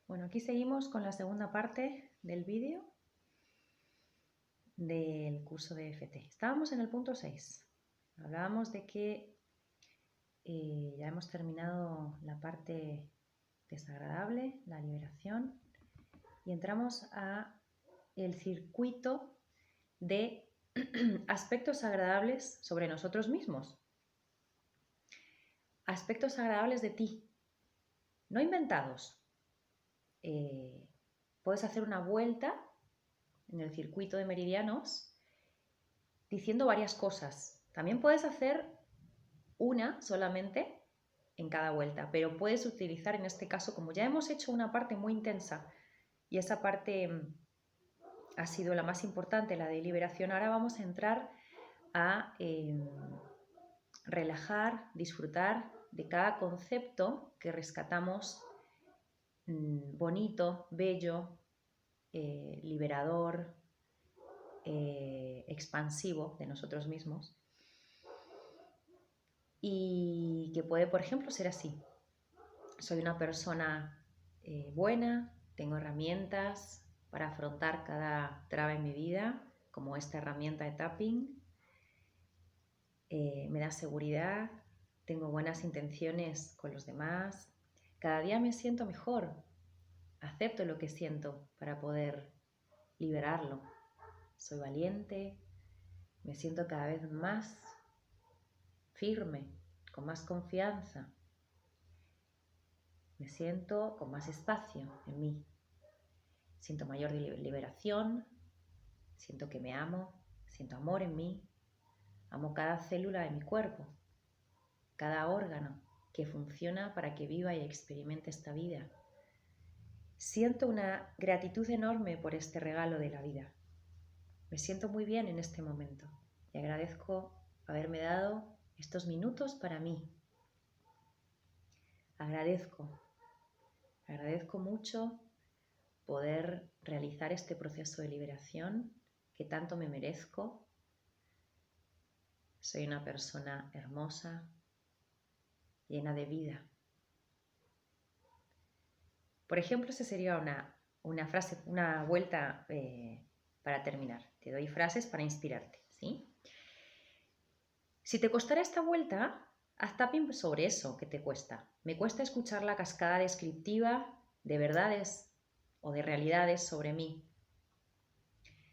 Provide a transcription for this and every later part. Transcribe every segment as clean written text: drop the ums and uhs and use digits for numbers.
Bueno, aquí seguimos con la segunda parte del vídeo del curso de EFT. Estábamos en el punto 6. Hablábamos de que ya hemos terminado la parte desagradable, la liberación, y entramos a el circuito de aspectos agradables sobre nosotros mismos. Aspectos agradables de ti, no inventados. Puedes hacer una vuelta en el circuito de meridianos diciendo varias cosas. También puedes hacer una solamente en cada vuelta, pero puedes utilizar en este caso, como ya hemos hecho una parte muy intensa y esa parte ha sido la más importante, la de liberación, ahora vamos a entrar a relajar, disfrutar de cada concepto que rescatamos bonito, bello, liberador, expansivo de nosotros mismos, y que puede, por ejemplo, ser así: soy una persona buena, tengo herramientas para afrontar cada traba en mi vida, como esta herramienta de tapping, me da seguridad, tengo buenas intenciones con los demás, cada día me siento mejor, acepto lo que siento para poder liberarlo, soy valiente, me siento cada vez más firme, con más confianza, me siento con más espacio en mí, siento mayor liberación, siento que me amo, siento amor en mí, amo cada célula de mi cuerpo, cada órgano que funciona para que viva y experimente esta vida. Siento una gratitud enorme por este regalo de la vida. Me siento muy bien en este momento y agradezco haberme dado estos minutos para mí. Agradezco mucho poder realizar este proceso de liberación que tanto me merezco. Soy una persona hermosa, llena de vida. Por ejemplo, esa sería una frase, una vuelta para terminar. Te doy frases para inspirarte, ¿sí? Si te costara esta vuelta, haz tapping sobre eso que te cuesta. Me cuesta escuchar la cascada descriptiva de verdades o de realidades sobre mí.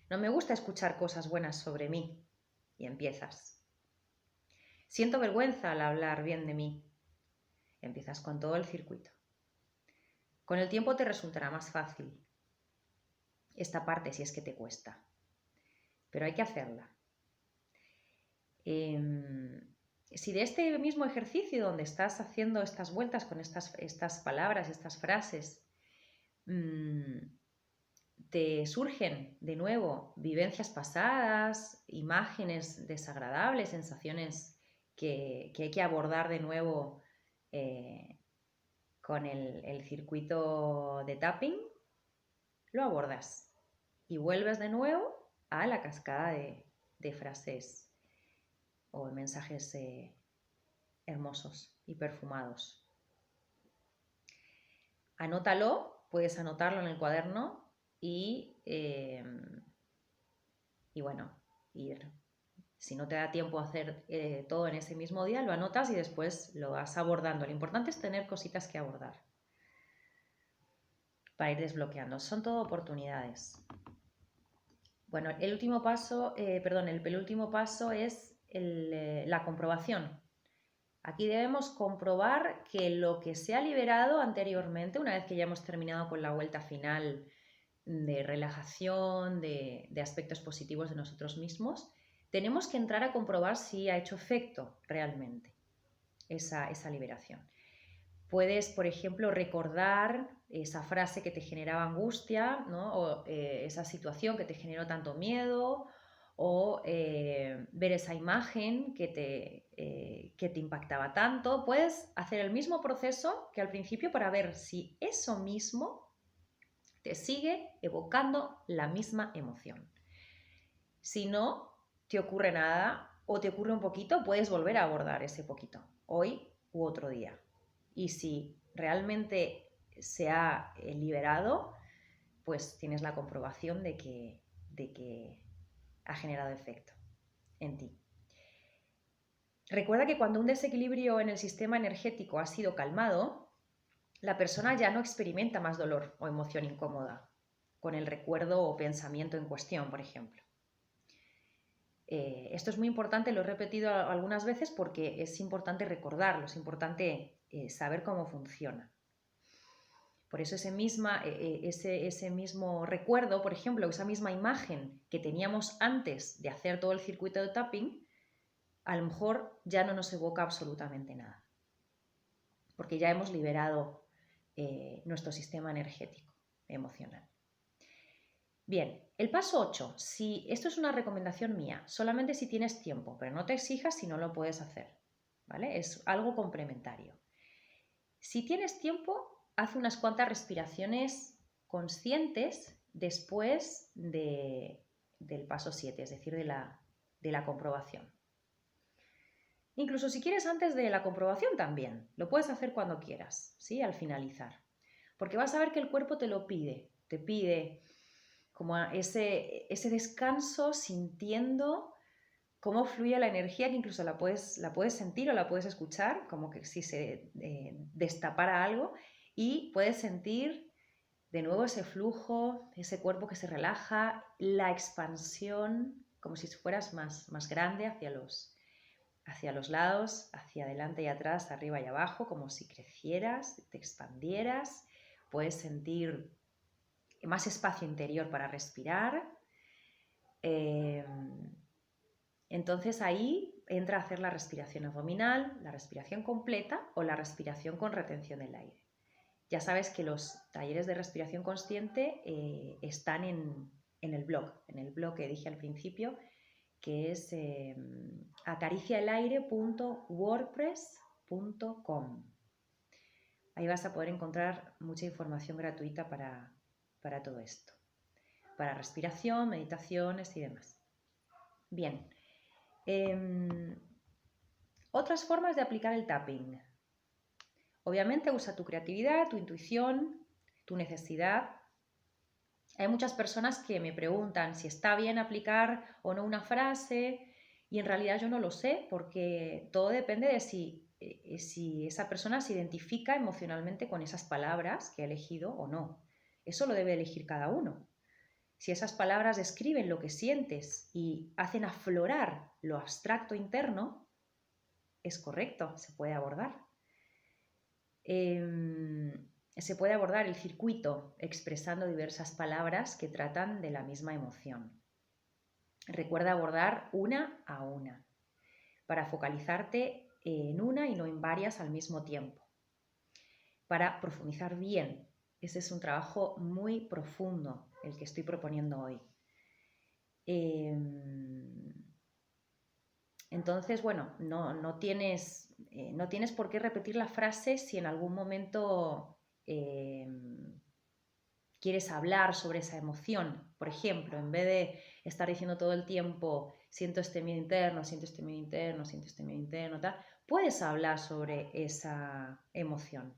No me gusta escuchar cosas buenas sobre mí. Y empiezas. Siento vergüenza al hablar bien de mí. Empiezas con todo el circuito. Con el tiempo te resultará más fácil esta parte si es que te cuesta, pero hay que hacerla. Si de este mismo ejercicio donde estás haciendo estas vueltas con estas palabras, estas frases, te surgen de nuevo vivencias pasadas, imágenes desagradables, sensaciones que hay que abordar de nuevo con el circuito de tapping, lo abordas y vuelves de nuevo a la cascada de frases o mensajes hermosos y perfumados. Anótalo, puedes anotarlo en el cuaderno y bueno, ir. Si no te da tiempo a hacer todo en ese mismo día, lo anotas y después lo vas abordando. Lo importante es tener cositas que abordar para ir desbloqueando. Son todo oportunidades. Bueno, el penúltimo paso es la comprobación. Aquí debemos comprobar que lo que se ha liberado anteriormente, una vez que ya hemos terminado con la vuelta final de relajación, de aspectos positivos de nosotros mismos, tenemos que entrar a comprobar si ha hecho efecto realmente esa liberación. Puedes, por ejemplo, recordar esa frase que te generaba angustia, ¿no? O esa situación que te generó tanto miedo, o ver esa imagen que te impactaba tanto. Puedes hacer el mismo proceso que al principio para ver si eso mismo te sigue evocando la misma emoción. Si no te ocurre nada o te ocurre un poquito, puedes volver a abordar ese poquito, hoy u otro día. Y si realmente se ha liberado, pues tienes la comprobación de que ha generado efecto en ti. Recuerda que cuando un desequilibrio en el sistema energético ha sido calmado, la persona ya no experimenta más dolor o emoción incómoda con el recuerdo o pensamiento en cuestión, por ejemplo. Esto es muy importante, lo he repetido algunas veces porque es importante recordarlo, es importante saber cómo funciona. Por eso ese mismo recuerdo, por ejemplo, esa misma imagen que teníamos antes de hacer todo el circuito de tapping, a lo mejor ya no nos evoca absolutamente nada, porque ya hemos liberado nuestro sistema energético, emocional. Bien, el paso 8. Esto es una recomendación mía, solamente si tienes tiempo, pero no te exijas si no lo puedes hacer, ¿vale? Es algo complementario. Si tienes tiempo, haz unas cuantas respiraciones conscientes después del paso 7, es decir, de la comprobación. Incluso si quieres antes de la comprobación también, lo puedes hacer cuando quieras, ¿sí? Al finalizar. Porque vas a ver que el cuerpo te lo pide, te pide como ese descanso sintiendo cómo fluye la energía, que incluso la puedes sentir o la puedes escuchar, como que si se destapara algo, y puedes sentir de nuevo ese flujo, ese cuerpo que se relaja, la expansión, como si fueras más grande hacia los lados, hacia adelante y atrás, arriba y abajo, como si crecieras, te expandieras. Puedes sentir más espacio interior para respirar. Entonces ahí entra a hacer la respiración abdominal, la respiración completa o la respiración con retención del aire. Ya sabes que los talleres de respiración consciente están en el blog que dije al principio, que es acariciaelaire.wordpress.com. Ahí vas a poder encontrar mucha información gratuita para todo esto, para respiración, meditaciones y demás. Bien, otras formas de aplicar el tapping. Obviamente usa tu creatividad, tu intuición, tu necesidad. Hay muchas personas que me preguntan si está bien aplicar o no una frase, y en realidad yo no lo sé, porque todo depende de si esa persona se identifica emocionalmente con esas palabras que ha elegido o no. Eso lo debe elegir cada uno. Si esas palabras describen lo que sientes y hacen aflorar lo abstracto interno, es correcto, se puede abordar. Se puede abordar el circuito expresando diversas palabras que tratan de la misma emoción. Recuerda abordar una a una, para focalizarte en una y no en varias al mismo tiempo, para profundizar bien. Ese es un trabajo muy profundo el que estoy proponiendo hoy. Entonces, bueno, no tienes por qué repetir la frase si en algún momento quieres hablar sobre esa emoción. Por ejemplo, en vez de estar diciendo todo el tiempo, siento este miedo interno, siento este miedo interno, siento este miedo interno, tal, puedes hablar sobre esa emoción.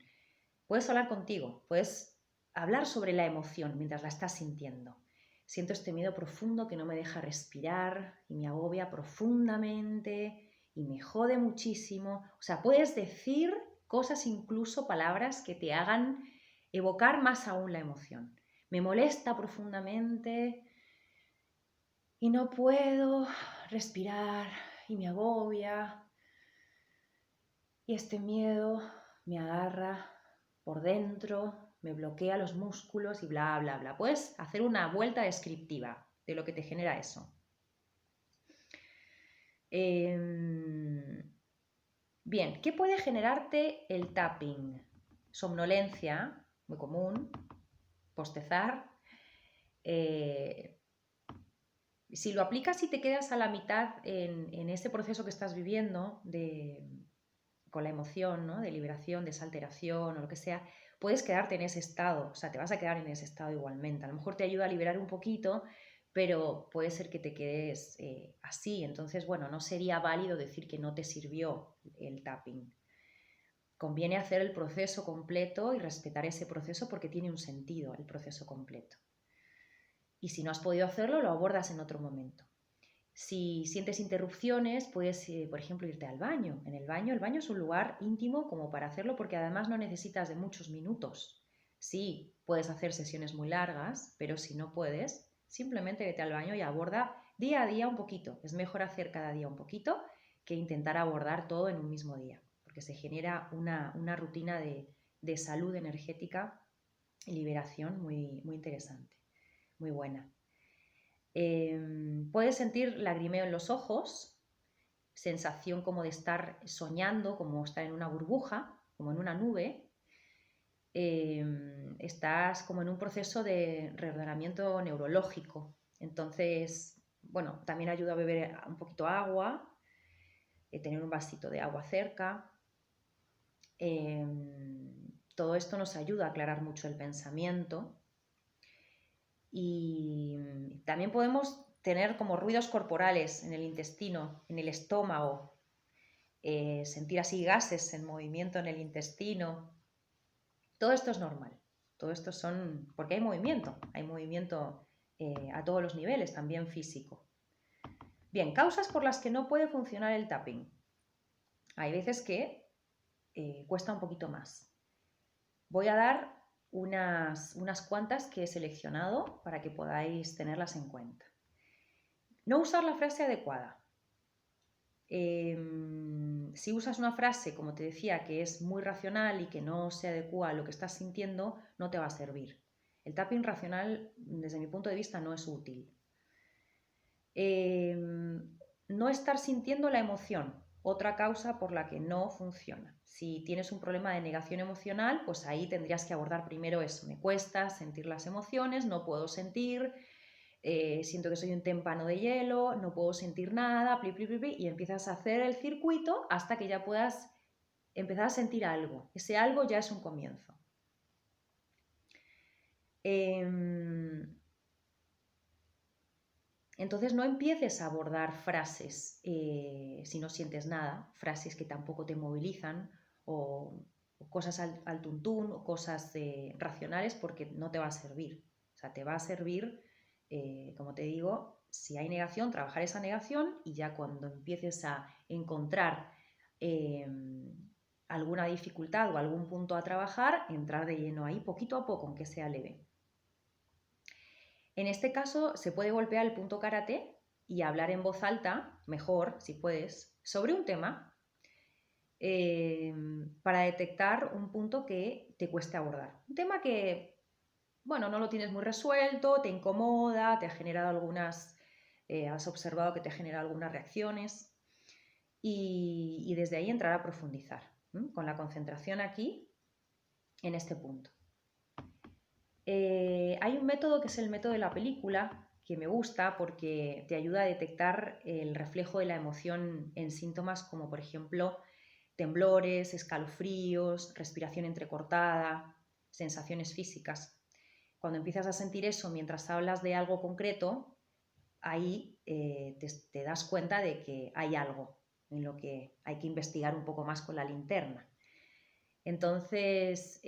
Puedes hablar contigo, puedes hablar sobre la emoción mientras la estás sintiendo. Siento este miedo profundo que no me deja respirar y me agobia profundamente y me jode muchísimo. O sea, puedes decir cosas, incluso palabras que te hagan evocar más aún la emoción. Me molesta profundamente y no puedo respirar y me agobia. Y este miedo me agarra por dentro, me bloquea los músculos y bla, bla, bla. Puedes hacer una vuelta descriptiva de lo que te genera eso. Bien, ¿qué puede generarte el tapping? Somnolencia, muy común, bostezar. Si lo aplicas y te quedas a la mitad en ese proceso que estás viviendo con la emoción, ¿no? De liberación, de esa alteración o lo que sea, puedes quedarte en ese estado, o sea, te vas a quedar en ese estado igualmente. A lo mejor te ayuda a liberar un poquito, pero puede ser que te quedes así. Entonces, bueno, no sería válido decir que no te sirvió el tapping. conviene hacer el proceso completo y respetar ese proceso porque tiene un sentido el proceso completo. Y si no has podido hacerlo, lo abordas en otro momento. Si sientes interrupciones, puedes, por ejemplo, irte al baño. El baño es un lugar íntimo como para hacerlo porque además no necesitas de muchos minutos. Sí, puedes hacer sesiones muy largas, pero si no puedes, simplemente vete al baño y aborda día a día un poquito. Es mejor hacer cada día un poquito que intentar abordar todo en un mismo día, porque se genera una rutina de salud energética y liberación muy, muy interesante, muy buena. Puedes sentir lagrimeo en los ojos, sensación como de estar soñando, como estar en una burbuja, como en una nube. Estás como en un proceso de reordenamiento neurológico. Entonces, bueno, también ayuda a beber un poquito agua, tener un vasito de agua cerca. Todo esto nos ayuda a aclarar mucho el pensamiento. Y también podemos tener como ruidos corporales en el intestino, en el estómago, sentir así gases en movimiento en el intestino. Todo esto es normal. Todo esto son porque hay movimiento a todos los niveles, también físico. Bien, causas por las que no puede funcionar el tapping. Hay veces que cuesta un poquito más. Voy a dar unas cuantas que he seleccionado para que podáis tenerlas en cuenta. No usar la frase adecuada. Si usas una frase, como te decía, que es muy racional y que no se adecua a lo que estás sintiendo, no te va a servir. El tapping racional, desde mi punto de vista, no es útil. No estar sintiendo la emoción, otra causa por la que no funciona. Si tienes un problema de negación emocional, pues ahí tendrías que abordar primero eso. Me cuesta sentir las emociones, no puedo sentir, siento que soy un témpano de hielo, no puedo sentir nada, y empiezas a hacer el circuito hasta que ya puedas empezar a sentir algo. Ese algo ya es un comienzo. Entonces no empieces a abordar frases si no sientes nada, frases que tampoco te movilizan o cosas al tuntún o cosas racionales porque no te va a servir. O sea, te va a servir, como te digo, si hay negación, trabajar esa negación y ya cuando empieces a encontrar alguna dificultad o algún punto a trabajar, entrar de lleno ahí poquito a poco, aunque sea leve. En este caso se puede golpear el punto karate y hablar en voz alta, mejor si puedes, sobre un tema para detectar un punto que te cueste abordar. Un tema que, bueno, no lo tienes muy resuelto, te incomoda, te ha generado has observado que te genera algunas reacciones y desde ahí entrar a profundizar, con la concentración aquí en este punto. Hay un método que es el método de la película que me gusta porque te ayuda a detectar el reflejo de la emoción en síntomas como por ejemplo temblores, escalofríos, respiración entrecortada, sensaciones físicas. Cuando empiezas a sentir eso mientras hablas de algo concreto, ahí te das cuenta de que hay algo en lo que hay que investigar un poco más con la linterna. Entonces,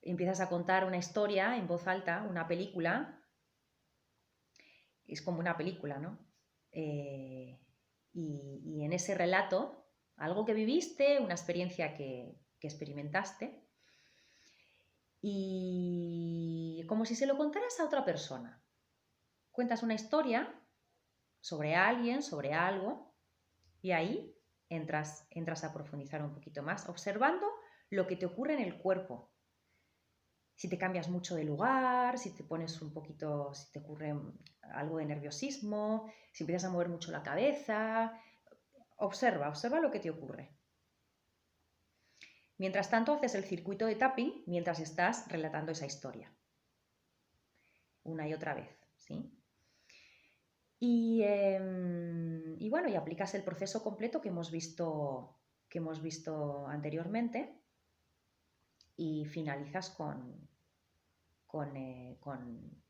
empiezas a contar una historia en voz alta, una película, es como una película, ¿no? Y en ese relato, algo que viviste, una experiencia que experimentaste, y como si se lo contaras a otra persona. Cuentas una historia sobre alguien, sobre algo, y ahí entras a profundizar un poquito más, observando lo que te ocurre en el cuerpo. Si te cambias mucho de lugar, si te pones un poquito, si te ocurre algo de nerviosismo, si empiezas a mover mucho la cabeza, observa lo que te ocurre. Mientras tanto, haces el circuito de tapping mientras estás relatando esa historia. Una y otra vez, ¿sí? Y bueno, y aplicas el proceso completo que hemos visto anteriormente y finalizas con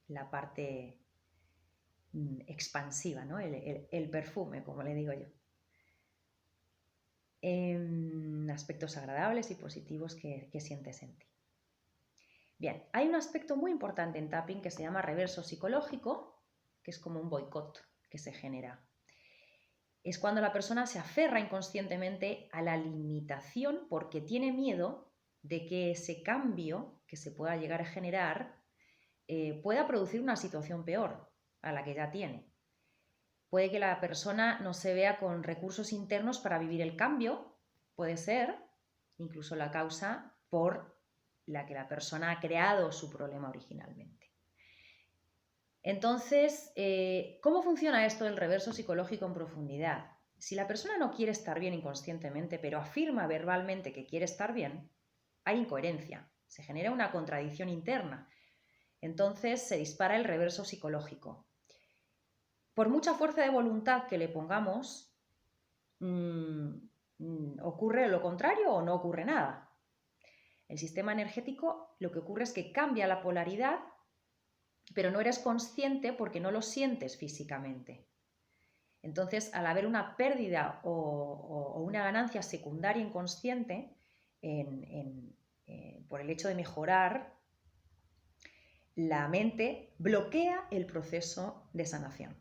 la parte expansiva, ¿no? El perfume, como le digo yo. aspectos agradables y positivos que sientes en ti. Bien, hay un aspecto muy importante en tapping que se llama reverso psicológico, que es como un boicot que se genera. Es cuando la persona se aferra inconscientemente a la limitación porque tiene miedo de que ese cambio que se pueda llegar a generar pueda producir una situación peor a la que ya tiene. Puede que la persona no se vea con recursos internos para vivir el cambio, puede ser incluso la causa por la que la persona ha creado su problema originalmente. Entonces, ¿cómo funciona esto del reverso psicológico en profundidad? Si la persona no quiere estar bien inconscientemente, pero afirma verbalmente que quiere estar bien, hay incoherencia, se genera una contradicción interna. Entonces se dispara el reverso psicológico. Por mucha fuerza de voluntad que le pongamos, ocurre lo contrario o no ocurre nada. El sistema energético lo que ocurre es que cambia la polaridad, pero no eres consciente porque no lo sientes físicamente. Entonces, al haber una pérdida o una ganancia secundaria inconsciente por el hecho de mejorar, la mente bloquea el proceso de sanación.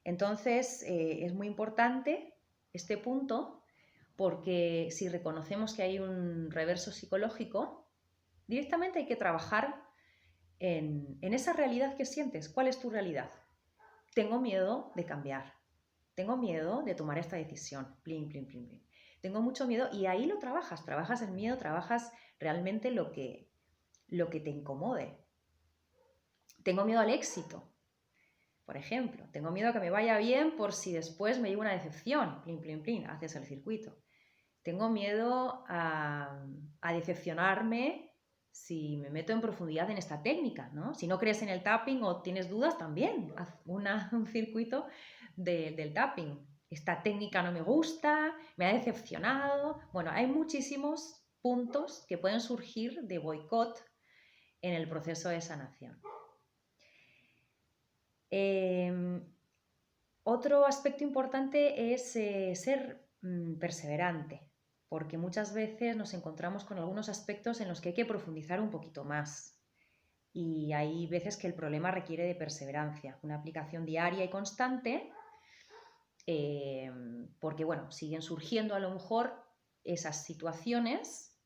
Entonces, es muy importante este punto porque si reconocemos que hay un reverso psicológico, directamente hay que trabajar en esa realidad que sientes. ¿Cuál es tu realidad? Tengo miedo de cambiar. Tengo miedo de tomar esta decisión. Plin, plin, plin, plin. Tengo mucho miedo y ahí lo trabajas. Trabajas el miedo, trabajas realmente lo que te incomode. Tengo miedo al éxito. Por ejemplo, tengo miedo a que me vaya bien por si después me llevo una decepción. Plin, plin, plin. Haces el circuito. Tengo miedo a decepcionarme si me meto en profundidad en esta técnica, ¿no? Si no crees en el tapping o tienes dudas, también haz un circuito del tapping. Esta técnica no me gusta, me ha decepcionado. Bueno, hay muchísimos puntos que pueden surgir de boicot en el proceso de sanación. Otro aspecto importante es ser perseverante, porque muchas veces nos encontramos con algunos aspectos en los que hay que profundizar un poquito más. Y hay veces que el problema requiere de perseverancia, una aplicación diaria y constante, porque bueno, siguen surgiendo a lo mejor esas situaciones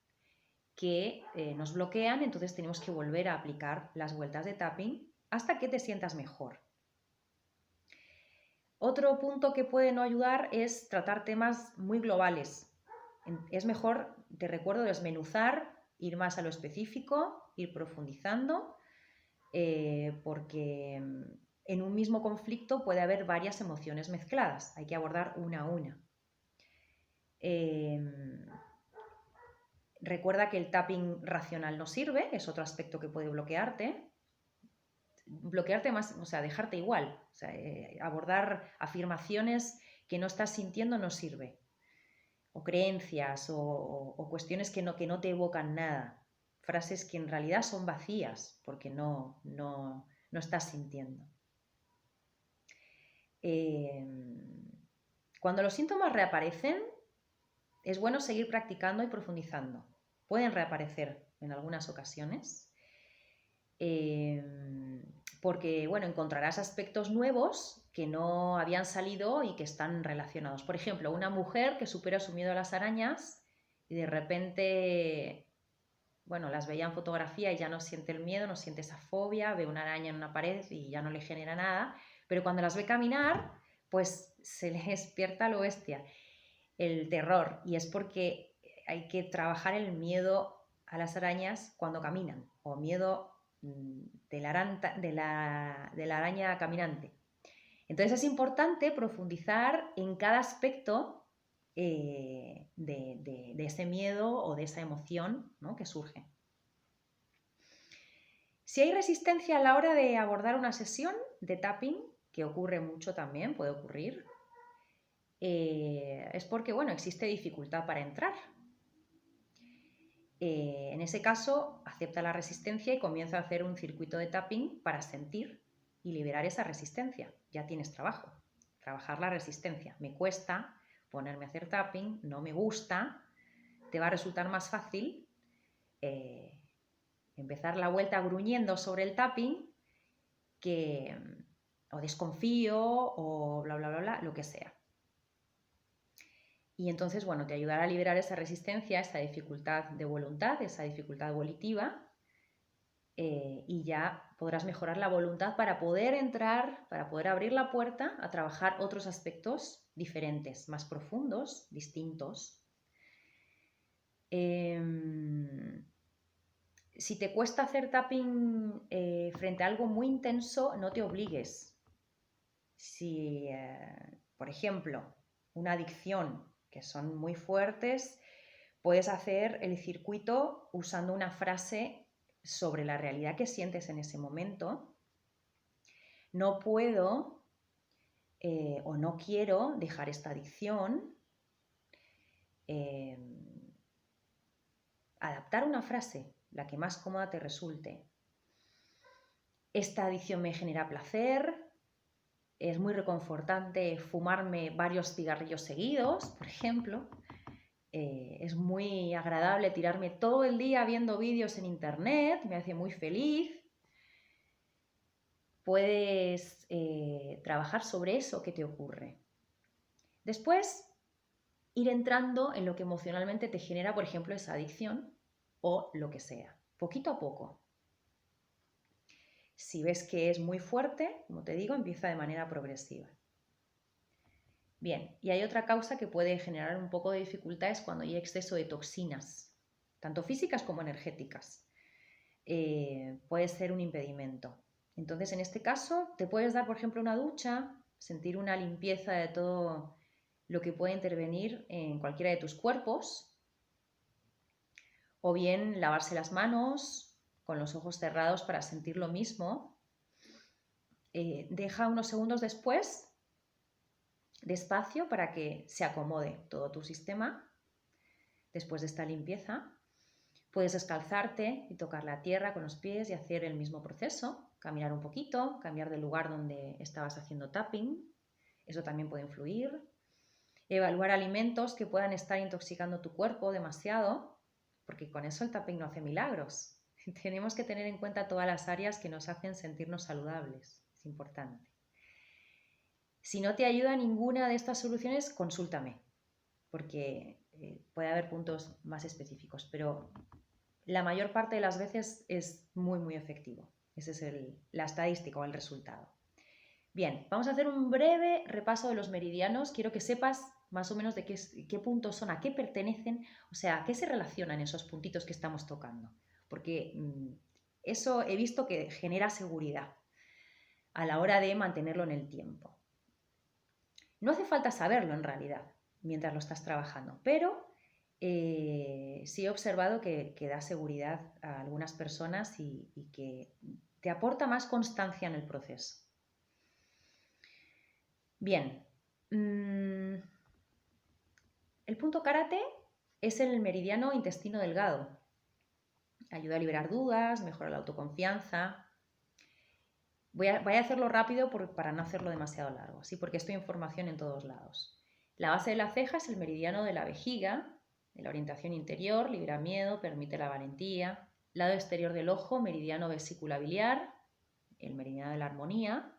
que nos bloquean, entonces tenemos que volver a aplicar las vueltas de tapping hasta que te sientas mejor. Otro punto que puede no ayudar es tratar temas muy globales. Es mejor, te recuerdo, desmenuzar, ir más a lo específico, ir profundizando, porque en un mismo conflicto puede haber varias emociones mezcladas. Hay que abordar una a una. Recuerda que el tapping racional no sirve, es otro aspecto que puede bloquearte. Bloquearte más, o sea, dejarte igual. O sea, abordar afirmaciones que no estás sintiendo no sirve. O creencias o cuestiones que no te evocan nada. Frases que en realidad son vacías porque no estás sintiendo. Cuando los síntomas reaparecen, es bueno seguir practicando y profundizando. Pueden reaparecer en algunas ocasiones. Porque bueno, encontrarás aspectos nuevos que no habían salido y que están relacionados. Por ejemplo, una mujer que supera su miedo a las arañas y de repente, bueno, las veía en fotografía y ya no siente el miedo, no siente esa fobia, ve una araña en una pared y ya no le genera nada, pero cuando las ve caminar, pues se le despierta lo bestia, el terror, y es porque hay que trabajar el miedo a las arañas cuando caminan, o miedo de la araña caminante. Entonces es importante profundizar en cada aspecto de ese miedo o de esa emoción, ¿no?, que surge. Si hay resistencia a la hora de abordar una sesión de tapping, que ocurre mucho también, puede ocurrir, es porque, bueno, existe dificultad para entrar. En ese caso, acepta la resistencia y comienza a hacer un circuito de tapping para sentir y liberar esa resistencia. Ya tienes trabajo, trabajar la resistencia. Me cuesta ponerme a hacer tapping, no me gusta, te va a resultar más fácil empezar la vuelta gruñendo sobre el tapping o desconfío o bla, bla, bla, bla, lo que sea. Y entonces, bueno, te ayudará a liberar esa resistencia, esa dificultad de voluntad, esa dificultad volitiva, y ya podrás mejorar la voluntad para poder entrar, para poder abrir la puerta a trabajar otros aspectos diferentes, más profundos, distintos. Si te cuesta hacer tapping frente a algo muy intenso, no te obligues. Si, por ejemplo, una adicción, que son muy fuertes, puedes hacer el circuito usando una frase sobre la realidad que sientes en ese momento. No puedo o no quiero dejar esta adicción. Adaptar una frase, la que más cómoda te resulte. Esta adicción me genera placer. Es muy reconfortante fumarme varios cigarrillos seguidos, por ejemplo. Es muy agradable tirarme todo el día viendo vídeos en internet, me hace muy feliz. Puedes trabajar sobre eso que te ocurre. Después, ir entrando en lo que emocionalmente te genera, por ejemplo, esa adicción o lo que sea, poquito a poco. Si ves que es muy fuerte, como te digo, empieza de manera progresiva. Bien, y hay otra causa que puede generar un poco de dificultades cuando hay exceso de toxinas, tanto físicas como energéticas. Puede ser un impedimento. Entonces, en este caso, te puedes dar, por ejemplo, una ducha, sentir una limpieza de todo lo que puede intervenir en cualquiera de tus cuerpos, o bien lavarse las manos con los ojos cerrados para sentir lo mismo. Deja unos segundos después, despacio, para que se acomode todo tu sistema después de esta limpieza. Puedes descalzarte y tocar la tierra con los pies y hacer el mismo proceso, caminar un poquito, cambiar de lugar donde estabas haciendo tapping, eso también puede influir. Evaluar alimentos que puedan estar intoxicando tu cuerpo demasiado, porque con eso el tapping no hace milagros. Tenemos que tener en cuenta todas las áreas que nos hacen sentirnos saludables, es importante. Si no te ayuda ninguna de estas soluciones, consúltame, porque puede haber puntos más específicos, pero la mayor parte de las veces es muy, muy efectivo. Esa es la estadística o el resultado. Bien, vamos a hacer un breve repaso de los meridianos. Quiero que sepas más o menos de qué puntos son, a qué pertenecen, o sea, a qué se relacionan esos puntitos que estamos tocando. Porque eso he visto que genera seguridad a la hora de mantenerlo en el tiempo. No hace falta saberlo en realidad mientras lo estás trabajando, pero sí he observado que da seguridad a algunas personas y que te aporta más constancia en el proceso. Bien, el punto karate es el meridiano intestino delgado. Ayuda a liberar dudas, mejora la autoconfianza. Voy a hacerlo rápido para no hacerlo demasiado largo, ¿sí? Porque esto hay información en todos lados. La base de la ceja es el meridiano de la vejiga, de la orientación interior, libera miedo, permite la valentía. Lado exterior del ojo, meridiano vesícula biliar, el meridiano de la armonía.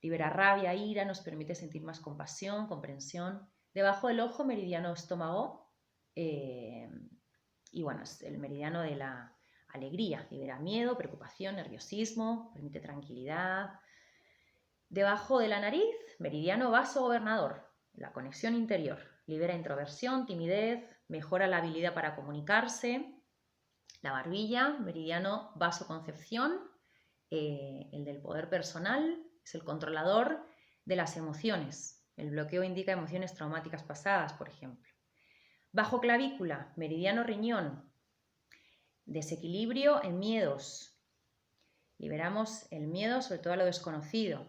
Libera rabia, ira, nos permite sentir más compasión, comprensión. Debajo del ojo, meridiano estómago, y bueno, es el meridiano de la alegría, libera miedo, preocupación, nerviosismo, permite tranquilidad. Debajo de la nariz, meridiano vaso gobernador, la conexión interior, libera introversión, timidez, mejora la habilidad para comunicarse. La barbilla, meridiano vaso concepción, el del poder personal, es el controlador de las emociones. El bloqueo indica emociones traumáticas pasadas, por ejemplo. Bajo clavícula, meridiano riñón, desequilibrio en miedos. Liberamos el miedo, sobre todo a lo desconocido.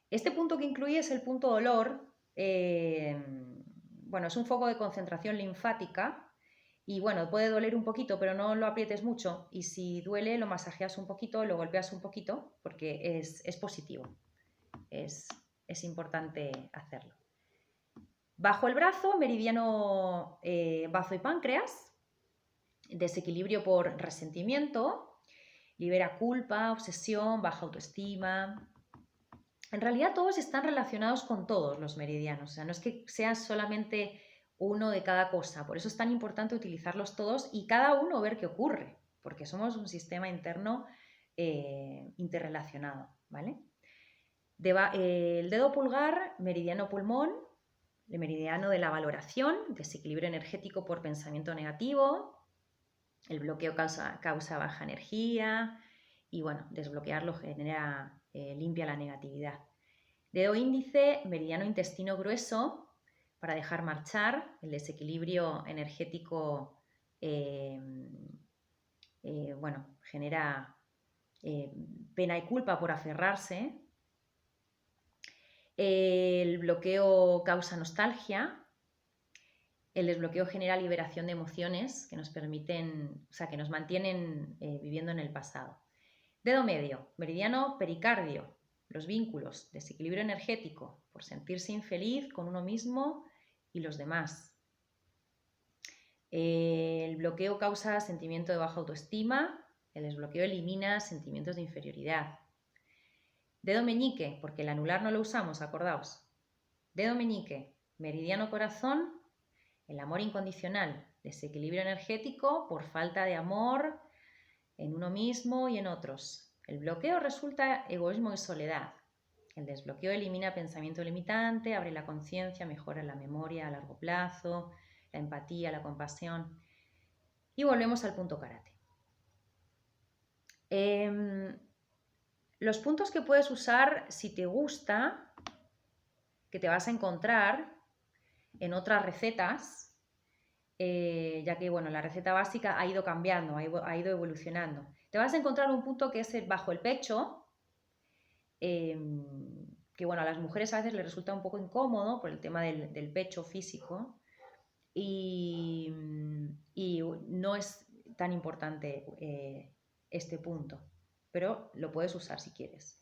Este punto que incluye es el punto dolor. Bueno, es un foco de concentración linfática y bueno, puede doler un poquito, pero no lo aprietes mucho. Y si duele, lo masajeas un poquito, lo golpeas un poquito, porque es positivo. Es importante hacerlo. Bajo el brazo, meridiano bazo y páncreas, desequilibrio por resentimiento, libera culpa, obsesión, baja autoestima. En realidad todos están relacionados con todos los meridianos, o sea, no es que sea solamente uno de cada cosa, por eso es tan importante utilizarlos todos y cada uno ver qué ocurre, porque somos un sistema interno interrelacionado, ¿vale? El dedo pulgar, meridiano pulmón, el meridiano de la valoración, desequilibrio energético por pensamiento negativo, el bloqueo causa baja energía y bueno, desbloquearlo genera, limpia la negatividad. Dedo índice, meridiano intestino grueso, para dejar marchar, el desequilibrio energético bueno, genera pena y culpa por aferrarse. El bloqueo causa nostalgia. El desbloqueo genera liberación de emociones que nos permiten, o sea, que nos mantienen viviendo en el pasado. Dedo medio, meridiano pericardio, los vínculos, desequilibrio energético, por sentirse infeliz con uno mismo y los demás. El bloqueo causa sentimiento de baja autoestima, el desbloqueo elimina sentimientos de inferioridad. Dedo meñique, porque el anular no lo usamos, acordaos. Dedo meñique, meridiano corazón, el amor incondicional, desequilibrio energético por falta de amor en uno mismo y en otros. El bloqueo resulta egoísmo y soledad. El desbloqueo elimina pensamiento limitante, abre la conciencia, mejora la memoria a largo plazo, la empatía, la compasión. Y volvemos al punto karate. Los puntos que puedes usar si te gusta, que te vas a encontrar en otras recetas, ya que bueno, la receta básica ha ido cambiando, ha ido evolucionando. Te vas a encontrar un punto que es bajo el pecho, que bueno, a las mujeres a veces les resulta un poco incómodo por el tema del pecho físico y no es tan importante este punto, pero lo puedes usar si quieres.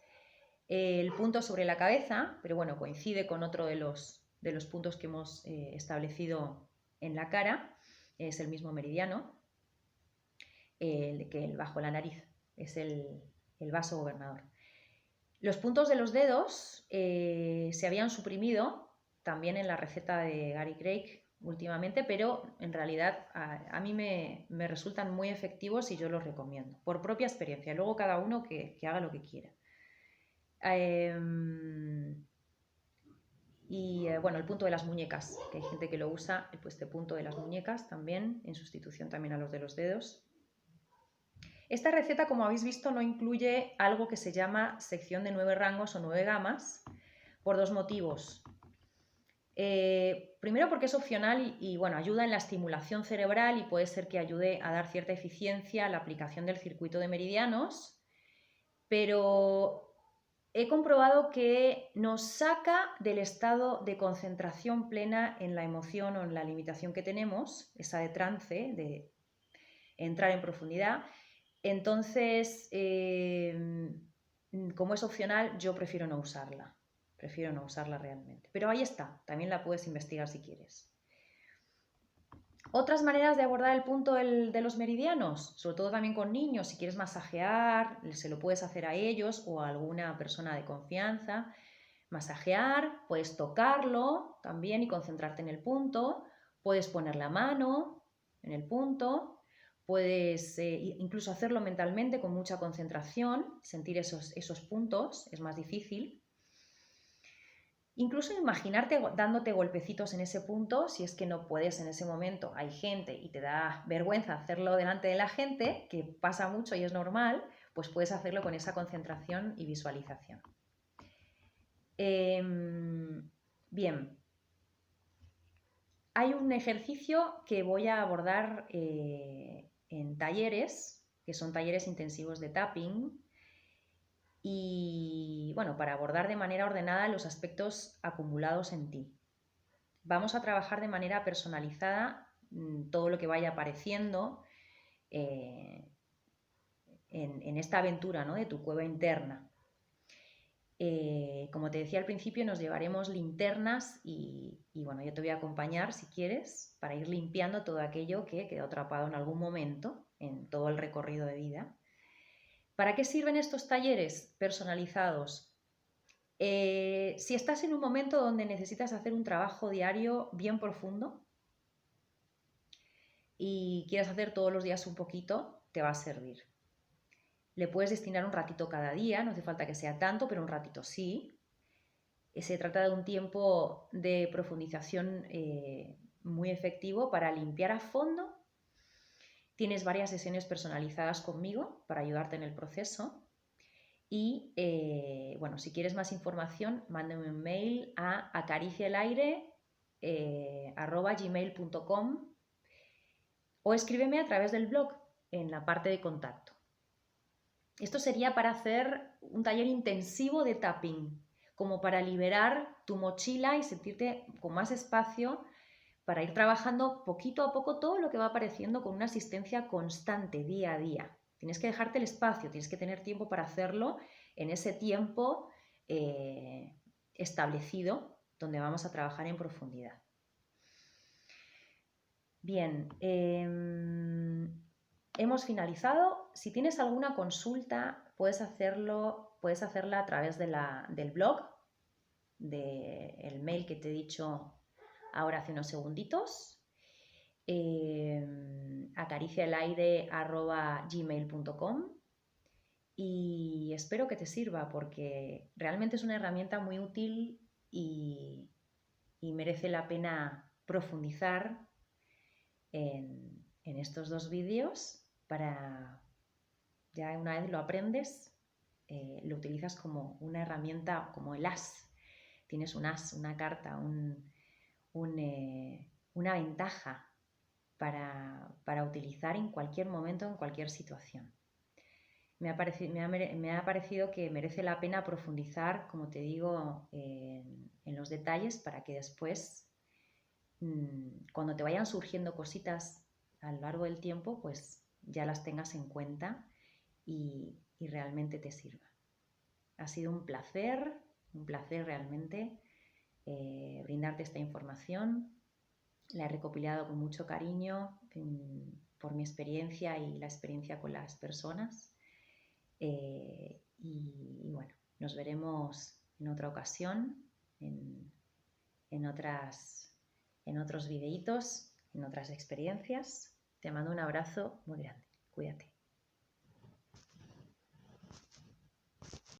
El punto sobre la cabeza, pero bueno, coincide con otro de los puntos que hemos establecido en la cara, es el mismo meridiano que el bajo la nariz, es el vaso gobernador. Los puntos de los dedos se habían suprimido también en la receta de Gary Craig últimamente, pero en realidad a mí me resultan muy efectivos y yo los recomiendo, por propia experiencia. Luego cada uno que haga lo que quiera. Bueno, el punto de las muñecas, que hay gente que lo usa, pues este punto de las muñecas también, en sustitución también a los de los dedos. Esta receta, como habéis visto, no incluye algo que se llama sección de 9 rangos o 9 gamas, por dos motivos. Primero porque es opcional y bueno, ayuda en la estimulación cerebral y puede ser que ayude a dar cierta eficiencia a la aplicación del circuito de meridianos, pero he comprobado que nos saca del estado de concentración plena en la emoción o en la limitación que tenemos, esa de trance, de entrar en profundidad. Entonces, como es opcional, yo prefiero no usarla. Prefiero no usarla realmente. Pero ahí está, también la puedes investigar si quieres. Otras maneras de abordar el punto de los meridianos, sobre todo también con niños, si quieres masajear, se lo puedes hacer a ellos o a alguna persona de confianza. Masajear, puedes tocarlo también y concentrarte en el punto, puedes poner la mano en el punto, puedes incluso hacerlo mentalmente con mucha concentración, sentir esos puntos, es más difícil. Incluso imaginarte dándote golpecitos en ese punto, si es que no puedes en ese momento, hay gente y te da vergüenza hacerlo delante de la gente, que pasa mucho y es normal, pues puedes hacerlo con esa concentración y visualización. Bien, hay un ejercicio que voy a abordar en talleres, que son talleres intensivos de tapping, y bueno, para abordar de manera ordenada los aspectos acumulados en ti. Vamos a trabajar de manera personalizada todo lo que vaya apareciendo en esta aventura, ¿no?, de tu cueva interna. Como te decía al principio, nos llevaremos linternas y bueno, yo te voy a acompañar si quieres para ir limpiando todo aquello que quedó atrapado en algún momento en todo el recorrido de vida. ¿Para qué sirven estos talleres personalizados? Si estás en un momento donde necesitas hacer un trabajo diario bien profundo y quieres hacer todos los días un poquito, te va a servir. Le puedes destinar un ratito cada día, no hace falta que sea tanto, pero un ratito sí. Se trata de un tiempo de profundización muy efectivo para limpiar a fondo. Tienes varias sesiones personalizadas conmigo para ayudarte en el proceso. Y bueno, si quieres más información, mándame un mail a acaricialaire@gmail.com o escríbeme a través del blog en la parte de contacto. Esto sería para hacer un taller intensivo de tapping, como para liberar tu mochila y sentirte con más espacio para ir trabajando poquito a poco todo lo que va apareciendo con una asistencia constante día a día. Tienes que dejarte el espacio, tienes que tener tiempo para hacerlo en ese tiempo establecido donde vamos a trabajar en profundidad. Bien, hemos finalizado. Si tienes alguna consulta, puedes hacerla a través del blog, del mail que te he dicho ahora hace unos segunditos, acaricialaire@gmail.com, y espero que te sirva porque realmente es una herramienta muy útil y merece la pena profundizar en estos 2 vídeos para, ya una vez lo aprendes, lo utilizas como una herramienta, como el as. Tienes un as, una carta, una ventaja para utilizar en cualquier momento, en cualquier situación. Me ha parecido que merece la pena profundizar, como te digo, en los detalles para que después, cuando te vayan surgiendo cositas a lo largo del tiempo, pues ya las tengas en cuenta y realmente te sirva. Ha sido un placer realmente brindarte esta información. La he recopilado con mucho cariño por mi experiencia y la experiencia con las personas. Y bueno, nos veremos en otra ocasión, en otros videitos, en otras experiencias. Te mando un abrazo muy grande. Cuídate.